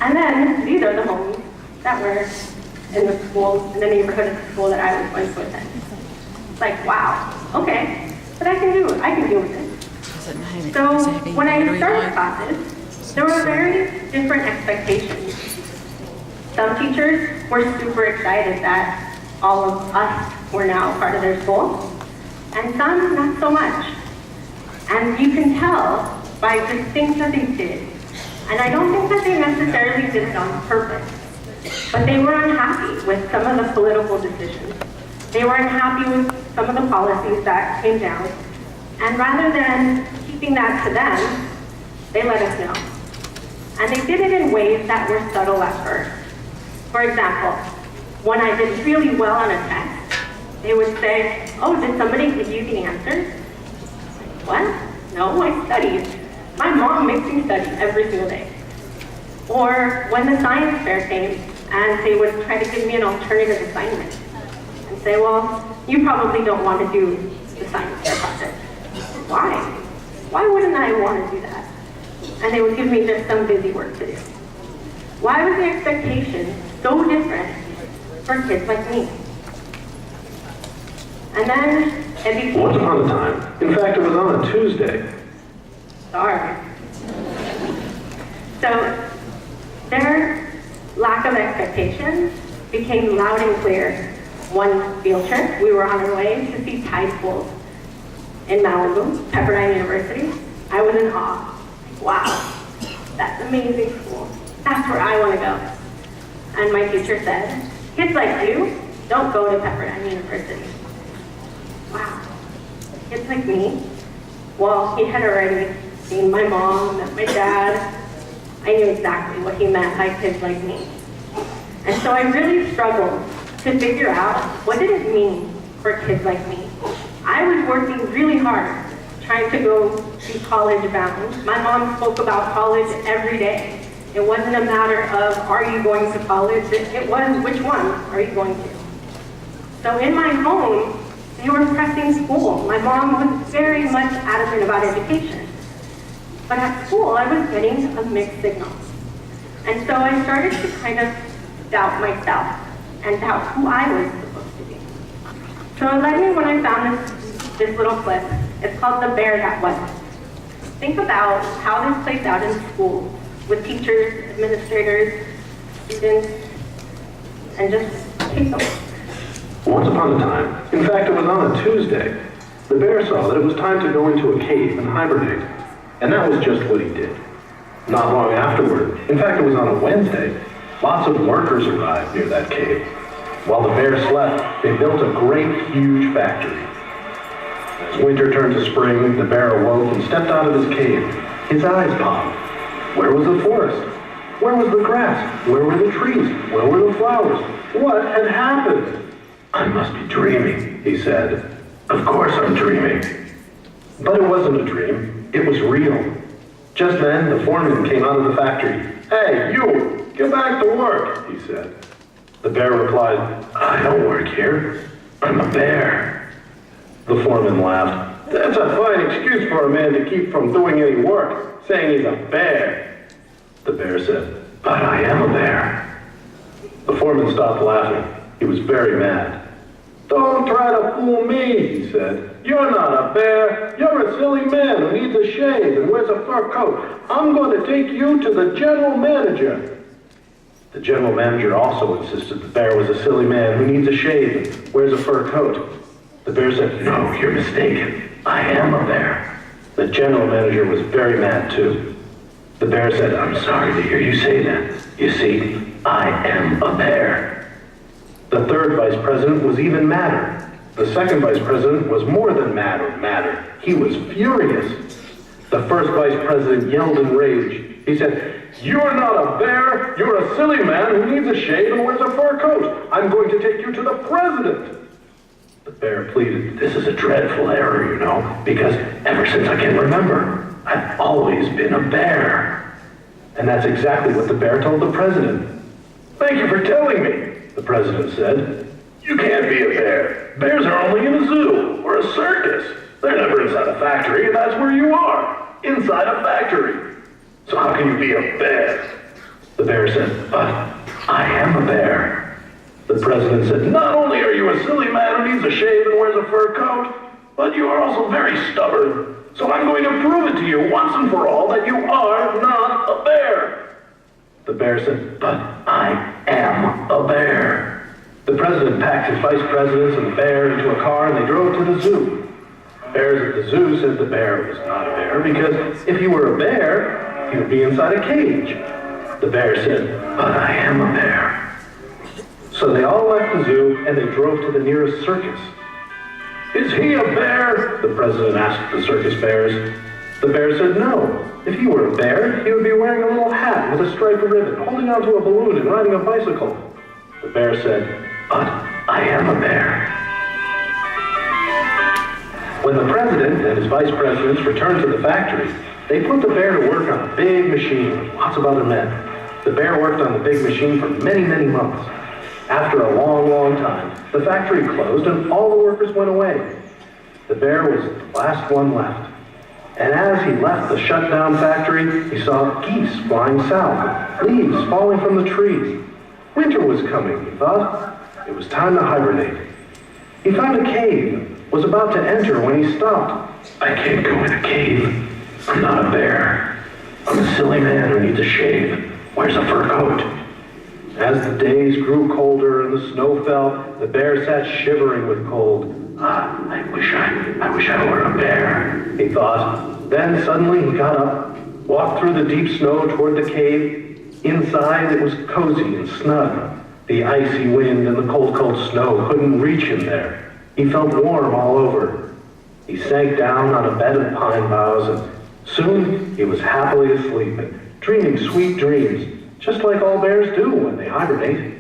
And then these are the homes that were in the school, in the neighborhood of the school that I was going to attend. It's like, wow, okay, but I can deal with it. So when I started classes, there were very different expectations. Some teachers were super excited that all of us were now part of their school, and some not so much. And you can tell by the things that they did. And I don't think that they necessarily did it on purpose, but they were unhappy with some of the political decisions. They were unhappy with some of the policies that came down. And rather than keeping that to them, they let us know. And they did it in ways that were subtle at first. For example, when I did really well on a test, they would say, oh, did somebody give you the answers? What? No, I studied. My mom makes me study every single day. Or when the science fair came and they would try to give me an alternative assignment and say, well, you probably don't want to do the science fair project. Why? Why wouldn't I want to do that? And they would give me just some busy work to do. Why was the expectation so different for kids like me? And then it became... Once upon a time, in fact, it was on a Tuesday. Sorry. So their lack of expectations became loud and clear. One field trip, we were on our way to see tide pools in Malibu, Pepperdine University. I was in awe. Wow, that's amazing school. That's where I want to go. And my teacher said, kids like you don't go to Pepperdine University. Wow, kids like me? Well, he had already seen my mom and my dad. I knew exactly what he meant by kids like me. And so I really struggled to figure out what did it mean for kids like me. I was working really hard trying to go to college bound. My mom spoke about college every day. It wasn't a matter of, are you going to college? It was, which one are you going to? So in my home, they were pressing school. My mom was very much adamant about education. But at school, I was getting a mixed signal. And so I started to kind of doubt myself and doubt who I was supposed to be. So it led me when I found this little clip. It's called The Bear That Wasn't. Think about how this plays out in school with teachers, administrators, students, and just take them. Once upon a time, in fact it was on a Tuesday, the bear saw that it was time to go into a cave and hibernate. And that was just what he did. Not long afterward, in fact it was on a Wednesday, lots of workers arrived near that cave. While the bear slept, they built a great, huge factory. As winter turned to spring, the bear awoke and stepped out of his cave. His eyes popped. Where was the forest? Where was the grass? Where were the trees? Where were the flowers? What had happened? I must be dreaming, he said. Of course I'm dreaming. But it wasn't a dream. It was real. Just then, the foreman came out of the factory. Hey, you! Get back to work, he said. The bear replied, I don't work here. I'm a bear. The foreman laughed. That's a fine excuse for a man to keep from doing any work, saying he's a bear. The bear said, but I am a bear. The foreman stopped laughing. He was very mad. Don't try to fool me, he said. You're not a bear. You're a silly man who needs a shave and wears a fur coat. I'm going to take you to the general manager. The general manager also insisted the bear was a silly man who needs a shave and wears a fur coat. The bear said, no, you're mistaken. I am a bear. The general manager was very mad too. The bear said, I'm sorry to hear you say that. You see, I am a bear. The third vice president was even madder. The second vice president was more than madder. He was furious. The first vice president yelled in rage. He said, you're not a bear. You're a silly man who needs a shave and wears a fur coat. I'm going to take you to the president. The bear pleaded, this is a dreadful error, you know, because ever since I can remember, I've always been a bear. And that's exactly what the bear told the president. Thank you for telling me, the president said. You can't be a bear. Bears are only in a zoo or a circus. They're never inside a factory, and that's where you are, inside a factory. So how can you be a bear? The The bear said, "But I am a bear." The president said, "Not only are you a silly man who needs a shave and wears a fur coat, but you are also very stubborn. So I'm going to prove it to you once and for all that you are not a bear." The bear said, "But I am a bear." The president packed his vice presidents and the bear into a car and they drove to the zoo. Bears at the zoo said the bear was not a bear because if he were a bear, he would be inside a cage. The bear said, "But I am a bear." So they all left the zoo and they drove to the nearest circus. "Is he a bear?" the president asked the circus bears. The bear said no. If he were a bear, he would be wearing a little hat with a striped ribbon, holding onto a balloon and riding a bicycle. The bear said, "But I am a bear." When the president and his vice presidents returned to the factory, they put the bear to work on a big machine with lots of other men. The bear worked on the big machine for many, many months. After a long, long time, the factory closed and all the workers went away. The bear was the last one left. And as he left the shut-down factory, he saw geese flying south, leaves falling from the trees. Winter was coming, he thought. It was time to hibernate. He found a cave, was about to enter when he stopped. "I can't go in a cave. I'm not a bear. I'm a silly man who needs a shave, wears a fur coat." As the days grew colder and the snow fell, the bear sat shivering with cold. I wish I were a bear," he thought. Then suddenly he got up, walked through the deep snow toward the cave. Inside it was cozy and snug. The icy wind and the cold, cold snow couldn't reach him there. He felt warm all over. He sank down on a bed of pine boughs and soon he was happily asleep and dreaming sweet dreams, just like all bears do when they hibernate.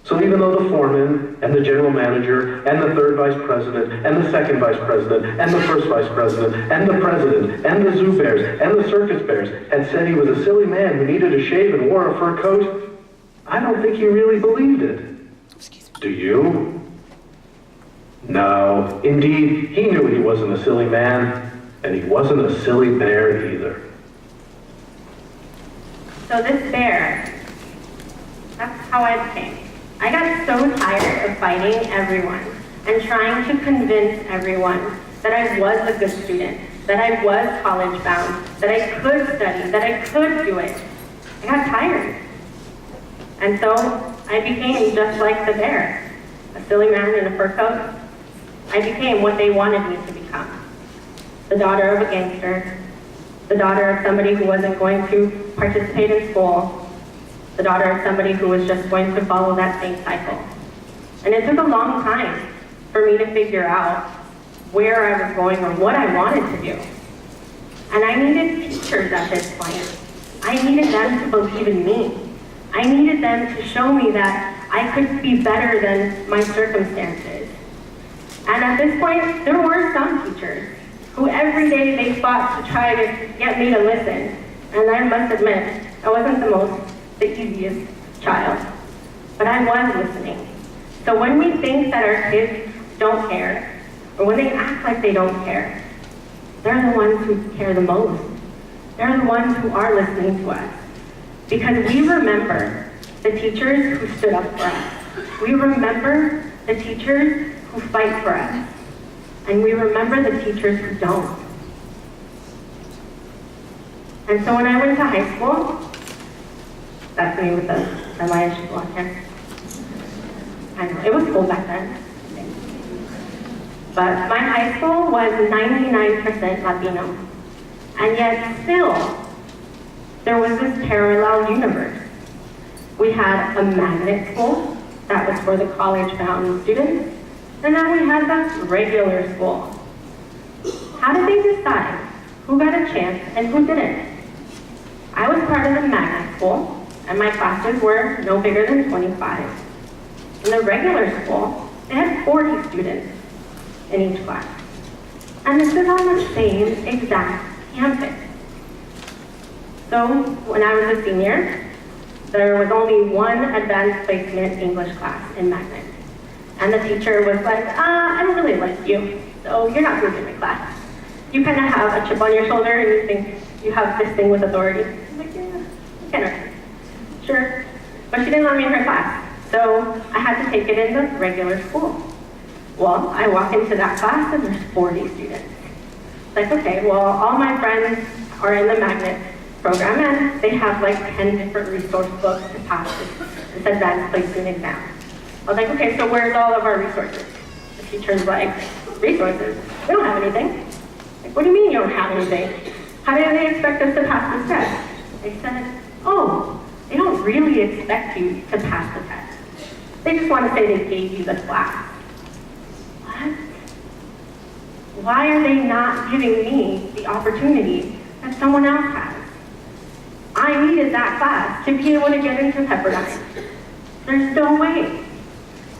So even though the foreman and the general manager and the third vice president and the second vice president and the first vice president and the president and the zoo bears and the circus bears had said he was a silly man who needed a shave and wore a fur coat, I don't think he really believed it. Do you? No, indeed, he knew he wasn't a silly man, and he wasn't a silly bear either. So this bear, that's how I became. I got so tired of fighting everyone and trying to convince everyone that I was a good student, that I was college bound, that I could study, that I could do it. I got tired. And so I became just like the bear, a silly man in a fur coat. I became what they wanted me to become. The daughter of a gangster, the daughter of somebody who wasn't going to participate in school, the daughter of somebody who was just going to follow that same cycle. And it took a long time for me to figure out where I was going or what I wanted to do. And I needed teachers at this point. I needed them to believe in me. I needed them to show me that I could be better than my circumstances. And at this point, there were some teachers who every day they fought to try to get me to listen. And I must admit, I wasn't the easiest child, but I was listening. So when we think that our kids don't care, or when they act like they don't care, they're the ones who care the most. They're the ones who are listening to us. Because we remember the teachers who stood up for us. We remember the teachers who fight for us. And we remember the teachers who don't. And so when I went to high school, that's me with the semi-ish blonde hair. I know, it was cool back then. But my high school was 99% Latino. And yet still, there was this parallel universe. We had a magnet school that was for the college-bound students, and then we had the regular school. How did they decide who got a chance and who didn't? I was part of the magnet school, and my classes were no bigger than 25. In the regular school, they had 40 students in each class. And this is on the same exact campus. So when I was a senior, there was only one advanced placement English class in magnet. And the teacher was like, I don't really like you, so you're not going to my class. You kind of have a chip on your shoulder and you think you have this thing with authority. I'm like, yeah, I kind of. Sure. But she didn't let me in her class. So I had to take it in the regular school. Well, I walk into that class and there's 40 students. It's like, okay, well, all my friends are in the magnet program and they have like 10 different resource books to pass this advanced placement exam. I was like, okay, so where's all of our resources? The teacher's like, resources? We don't have anything. Like, what do you mean you don't have anything? How do they expect us to pass this test? They said, oh, they don't really expect you to pass the test. They just want to say they gave you the class. What? Why are they not giving me the opportunity that someone else has? I needed that class to be able to get into Pepperdine. There's no way.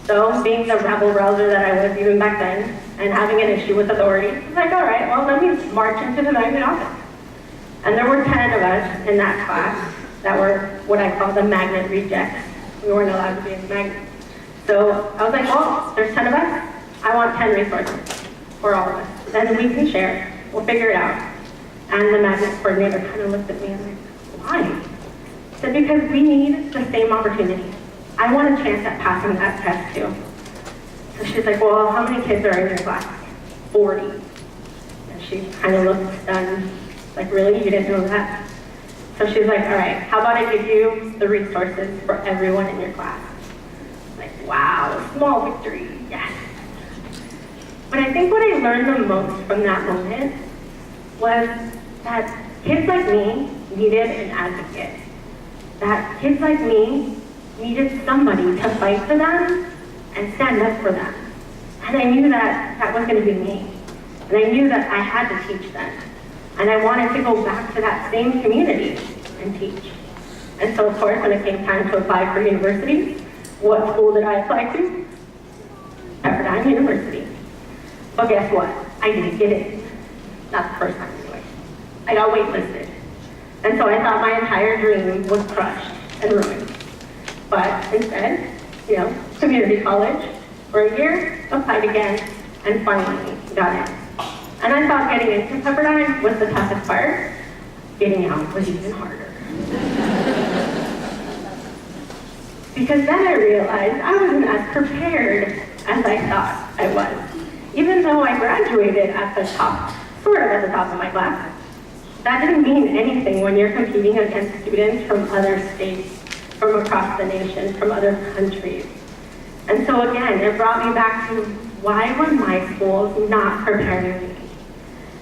So, being the rebel rouser that I was even back then, and having an issue with authority, I was like, all right, well, let me march into the magnet office. And there were 10 of us in that class that were what I call the magnet rejects. We weren't allowed to be in the magnet. So I was like, well, there's 10 of us. I want 10 resources for all of us. Then we can share. We'll figure it out. And the magnet coordinator kind of looked at me and like, why? I said, because we need the same opportunity. I want a chance at passing that test too. So she's like, well, how many kids are in your class? 40. And she kind of looked stunned, like, really? You didn't know that? So she's like, all right, how about I give you the resources for everyone in your class? Like, wow, small victory, yes. But I think what I learned the most from that moment was that kids like me needed an advocate. That kids like me needed somebody to fight for them and stand up for them. And I knew that that was going to be me. And I knew that I had to teach them. And I wanted to go back to that same community and teach. And so, of course, when it came time to apply for university, what school did I apply to? Pepperdine University. But guess what? I didn't get in. Not the first time anyway. I got waitlisted. And so I thought my entire dream was crushed and ruined. But instead, community college for a year, applied again, and finally got in. And I thought getting into Pepperdine was the toughest part. Getting out was even harder. Because then I realized I wasn't as prepared as I thought I was. Even though I graduated at the top, sort of at the top of my class, that didn't mean anything when you're competing against students from other states, from across the nation, from other countries. And so again, it brought me back to why were my schools not preparing me?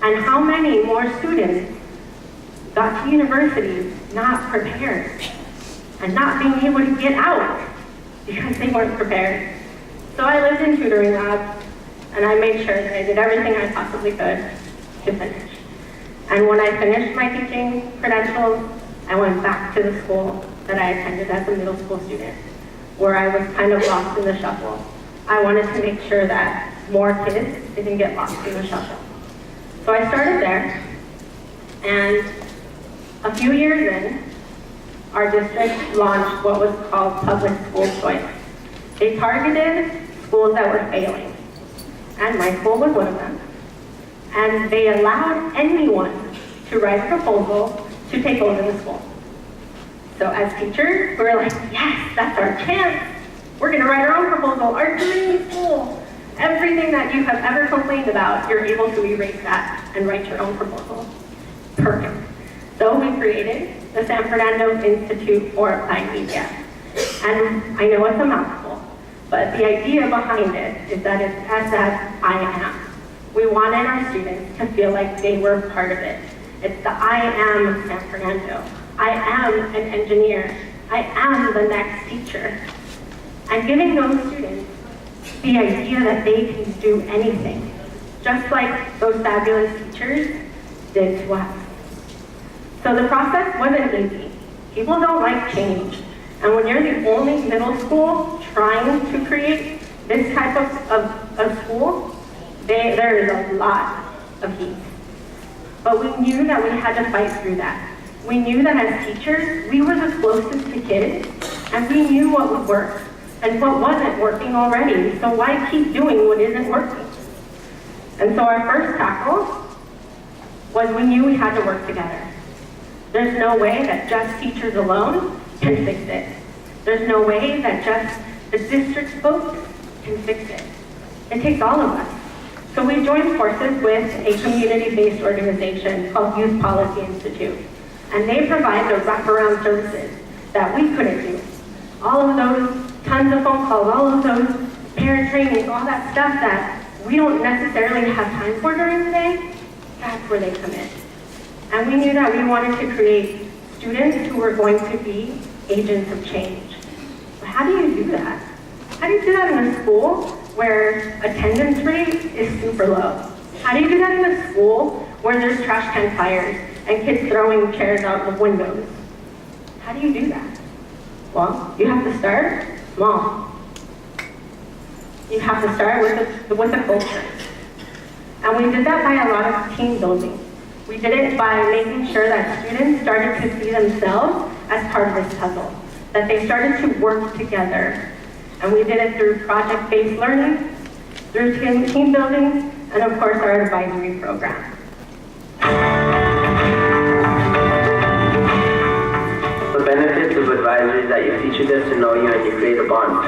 And how many more students got to universities not prepared and not being able to get out because they weren't prepared. So I lived in tutoring labs and I made sure that I did everything I possibly could to finish. And when I finished my teaching credentials, I went back to the school that I attended as a middle school student, where I was kind of lost in the shuffle. I wanted to make sure that more kids didn't get lost in the shuffle. So I started there, and a few years in, our district launched what was called public school choice. They targeted schools that were failing, and my school was one of them. And they allowed anyone to write a proposal to take over the school. So as teachers, we were like, yes, that's our chance. We're gonna write our own proposal, our dream school. Everything that you have ever complained about, you're able to erase that and write your own proposal. Perfect. So we created the San Fernando Institute for Applied Media. And I know it's a mouthful, but the idea behind it is that it's as that I am. We wanted our students to feel like they were part of it. It's the I am San Fernando. I am an engineer. I am the next teacher. And giving those students the idea that they can do anything, just like those fabulous teachers did to us. So the process wasn't easy. People don't like change. And when you're the only middle school trying to create this type of school, there is a lot of heat. But we knew that we had to fight through that. We knew that as teachers, we were the closest to kids, and we knew what would work and what wasn't working already. So why keep doing what isn't working? And so our first tackle was we knew we had to work together. There's no way that just teachers alone can fix it. There's no way that just the district folks can fix it. It takes all of us. So we joined forces with a community-based organization called Youth Policy Institute. And they provide the wraparound services that we couldn't do. All of those tons of phone calls, all of those parent trainings, all that stuff that we don't necessarily have time for during the day, that's where they come in. And we knew that we wanted to create students who were going to be agents of change. But how do you do that? How do you do that in a school where attendance rate is super low? How do you do that in a school where there's trash can fires and kids throwing chairs out of windows? How do you do that? Well, you have to start small. You have to start with the culture. And we did that by a lot of team building. We did it by making sure that students started to see themselves as part of this puzzle, that they started to work together. And we did it through project-based learning, through team building, and of course our advisory program. The benefits of advisory is that your teacher gets to know you and you create a bond.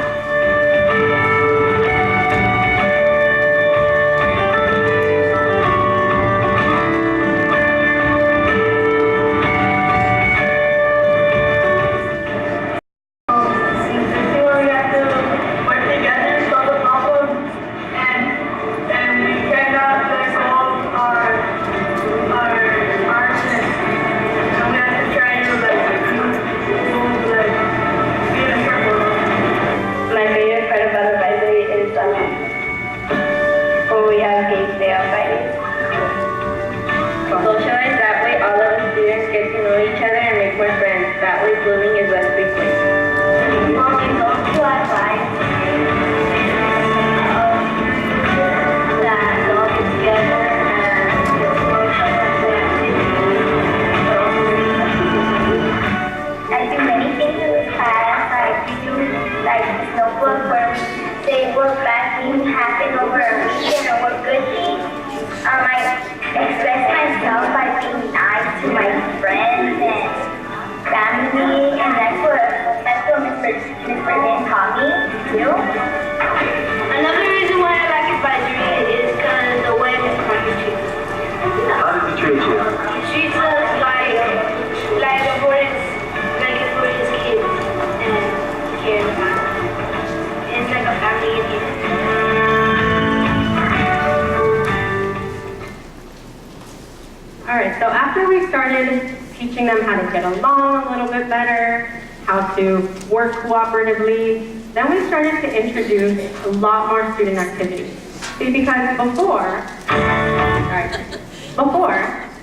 So after we started teaching them how to get along a little bit better, how to work cooperatively, then we started to introduce a lot more student activities. See, because before,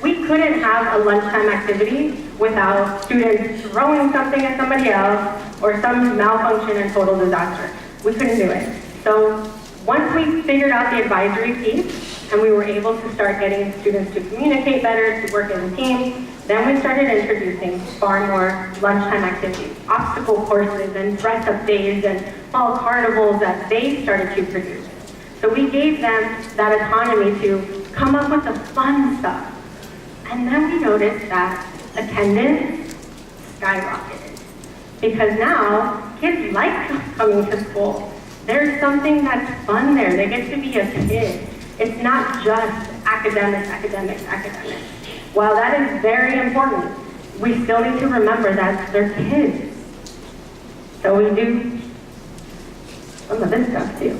we couldn't have a lunchtime activity without students throwing something at somebody else or some malfunction and total disaster. We couldn't do it. So once we figured out the advisory piece, and we were able to start getting students to communicate better, to work as a team, then we started introducing far more lunchtime activities, obstacle courses and dress-up days and fall carnivals that they started to produce. So we gave them that autonomy to come up with the fun stuff. And then we noticed that attendance skyrocketed. Because now, kids like coming to school. There's something that's fun there. They get to be a kid. It's not just academics. While that is very important, we still need to remember that they're kids. So we do some of this stuff too.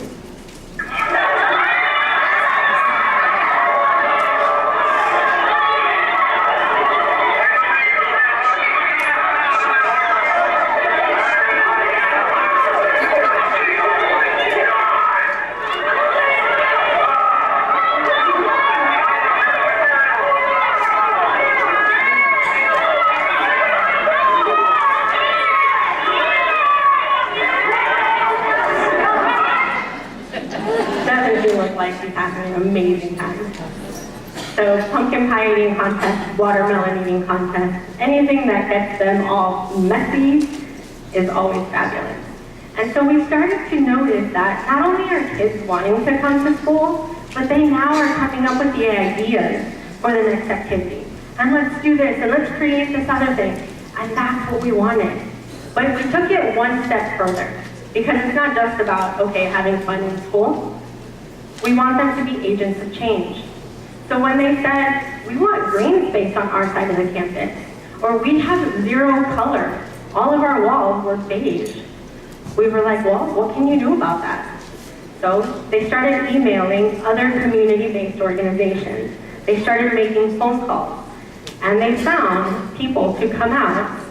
Amazing time. So pumpkin pie eating contest, watermelon eating contest, anything that gets them all messy is always fabulous. And so we started to notice that not only are kids wanting to come to school, but they now are coming up with the ideas for the next activity. And let's do this, and let's create this other thing. And that's what we wanted. But we took it one step further, because it's not just about, okay, having fun in school. We want them to be agents of change. So when they said, we want green space on our side of the campus, or we have zero color, all of our walls were beige, we were like, well, what can you do about that? So they started emailing other community-based organizations. They started making phone calls. And they found people to come out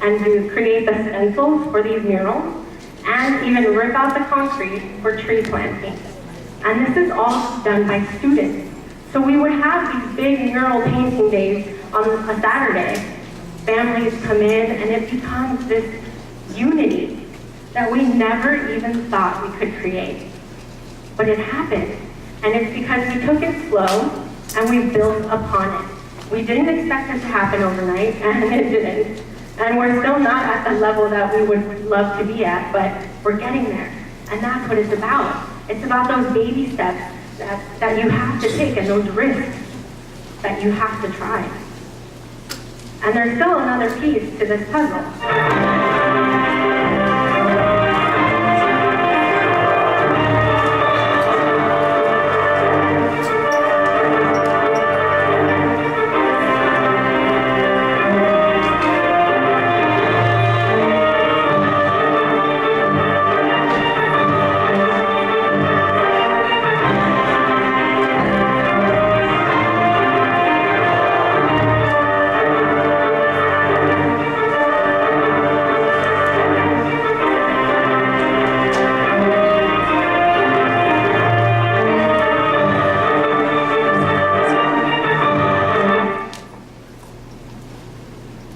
and to create the stencils for these murals and even rip out the concrete for tree planting. And this is all done by students. So we would have these big mural painting days on a Saturday. Families come in and it becomes this unity that we never even thought we could create. But it happened. And it's because we took it slow and we built upon it. We didn't expect it to happen overnight, and it didn't. And we're still not at the level that we would love to be at, but we're getting there. And that's what it's about. It's about those baby steps that you have to take and those risks that you have to try. And there's still another piece to this puzzle.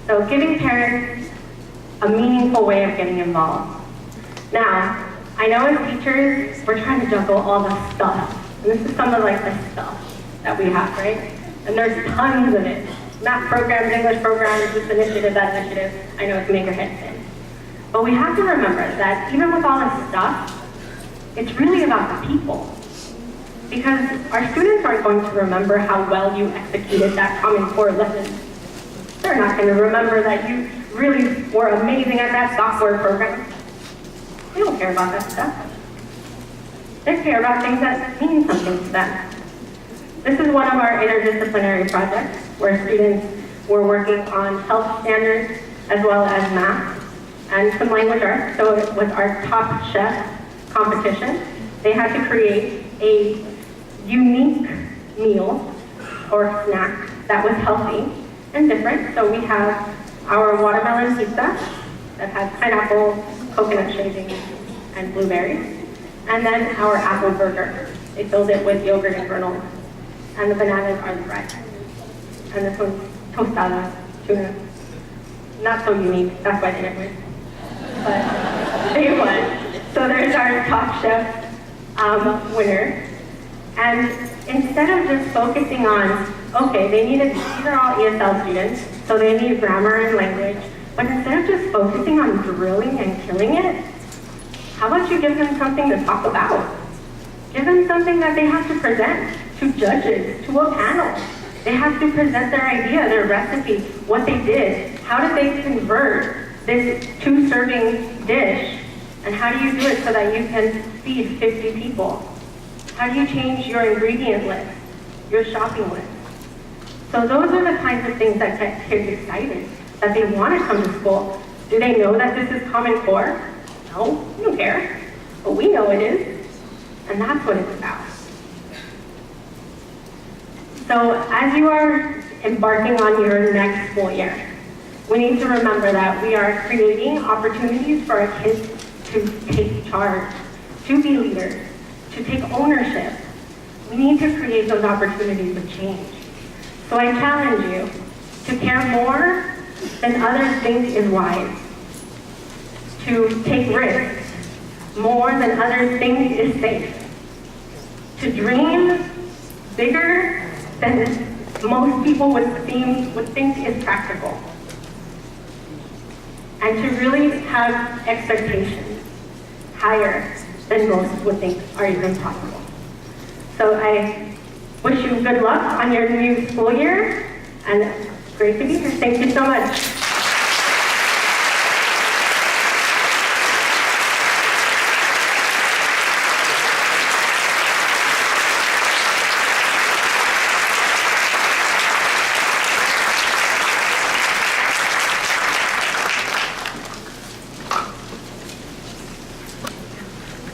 So giving parents a meaningful way of getting involved. Now, I know as teachers, we're trying to juggle all the stuff. And this is some of like the stuff that we have, right? And there's tons of it. Math programs, English programs, this initiative, that initiative. I know it can make your head spin. But we have to remember that even with all this stuff, it's really about the people. Because our students aren't going to remember how well you executed that Common Core lesson. They're not going to remember that you really were amazing at that software program. They don't care about that stuff. They care about things that mean something to them. This is one of our interdisciplinary projects where students were working on health standards as well as math and some language arts. So it was our Top Chef competition. They had to create a unique meal or snack that was healthy and different. So we have our watermelon pizza that has pineapple, coconut shavings, and blueberries. And then our apple burger. They filled it with yogurt and granola. And the bananas are the bread. And this one's tostada tuna. Not so unique, that's why they didn't win. But they won. So there's our Top Chef winner. And instead of just focusing on, okay, these are all ESL students, so they need grammar and language, but instead of just focusing on drilling and killing it, how about you give them something to talk about? Give them something that they have to present to judges, to a panel. They have to present their idea, their recipe, what they did. How did they convert this 2-serving dish? And how do you do it so that you can feed 50 people? How do you change your ingredient list, your shopping list? So those are the kinds of things that get kids excited, that they want to come to school. Do they know that this is Common Core? No, they don't care. But we know it is, and that's what it's about. So as you are embarking on your next school year, we need to remember that we are creating opportunities for our kids to take charge, to be leaders, to take ownership. We need to create those opportunities of change. So I challenge you to care more than others think is wise, to take risks more than others think is safe, to dream bigger than most people would think is practical, and to really have expectations higher than most would think are even possible. So I wish you good luck on your new school year, and great to be here. Thank you so much.